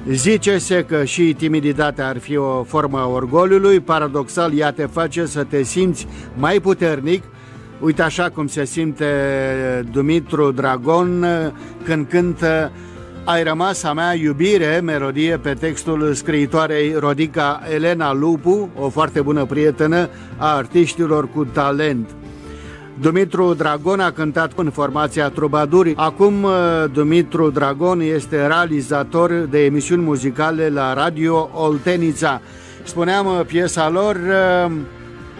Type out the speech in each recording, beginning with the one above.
Zice-se că și timiditatea ar fi o formă a orgoliului. Paradoxal, ea te face să te simți mai puternic. Uite așa cum se simte Dumitru Dragon când cântă Ai rămas a mea iubire, melodie pe textul scriitoarei Rodica Elena Lupu, o foarte bună prietenă a artiștilor cu talent. Dumitru Dragon a cântat în formația Trubaduri. Acum Dumitru Dragon este realizator de emisiuni muzicale la Radio Oltenița. Spuneam, piesa lor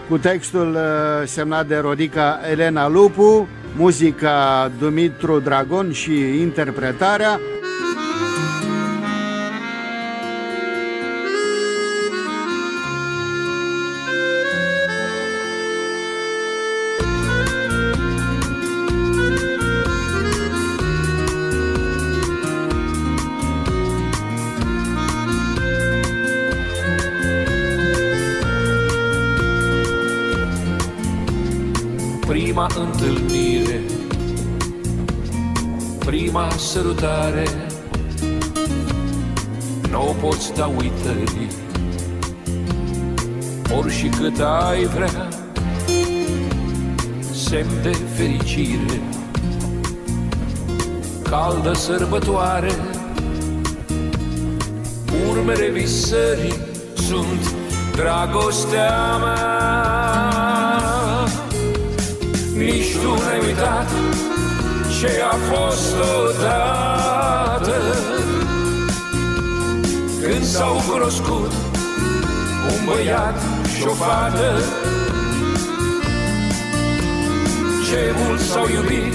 cu textul semnat de Rodica Elena Lupu, muzica Dumitru Dragon și interpretarea. Prima întâlnire, prima sărutare, n-o poți da uitării, ori și cât ai vrea, semn de fericire, caldă sărbătoare, urmele visării sunt dragostea mea. Nici tu n-ai uitat ce a fost odată când s-au cunoscut un băiat și o fată. Ce mult s-au iubit,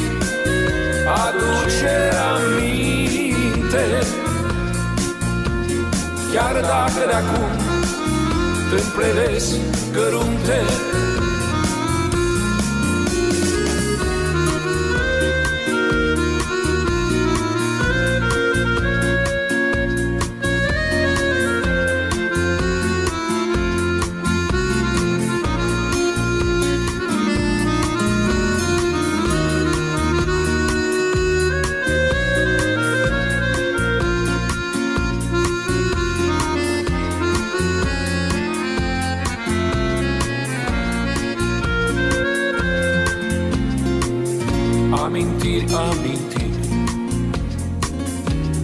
aduce aminte, chiar dacă de-acum tâmplele cărunte. Amintiri, amintiri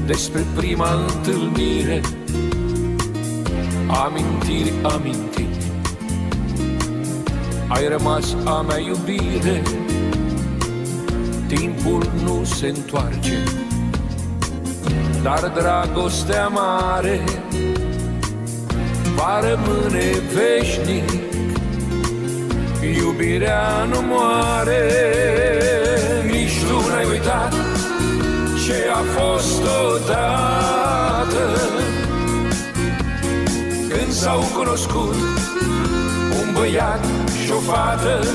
despre prima întâlnire. Amintiri, amintiri, ai rămas a mea iubire. Timpul nu se întoarce, dar dragostea mare va rămâne veșnic. Iubirea nu moare. Nici tu n-ai uitat ce a fost odată când s-au cunoscut un băiat și o fată.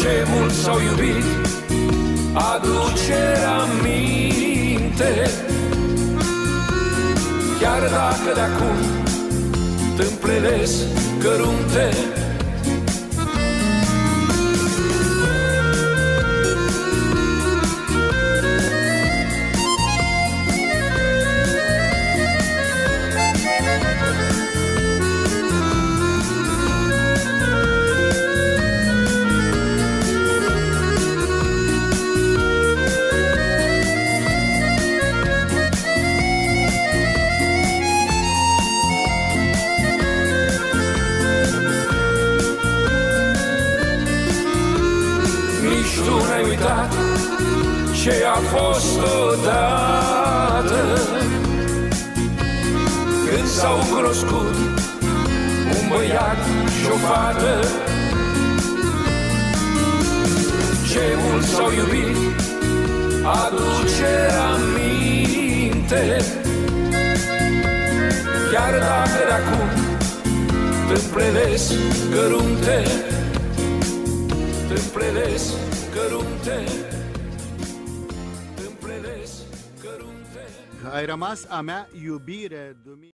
Ce mult s-au iubit, aduce aminte, chiar dacă de-acum tâmplele-s cărunte. Tu n-ai uitat ce a fost odată când s-au cunoscut un băiat și o fată. Ce mult s-au iubit, aduce aminte, chiar dacă de-acum tâmplele-s cărunte. Tâmplele-s cărunte, tâmplele-s cărunte. Ai rămas a mea iubire,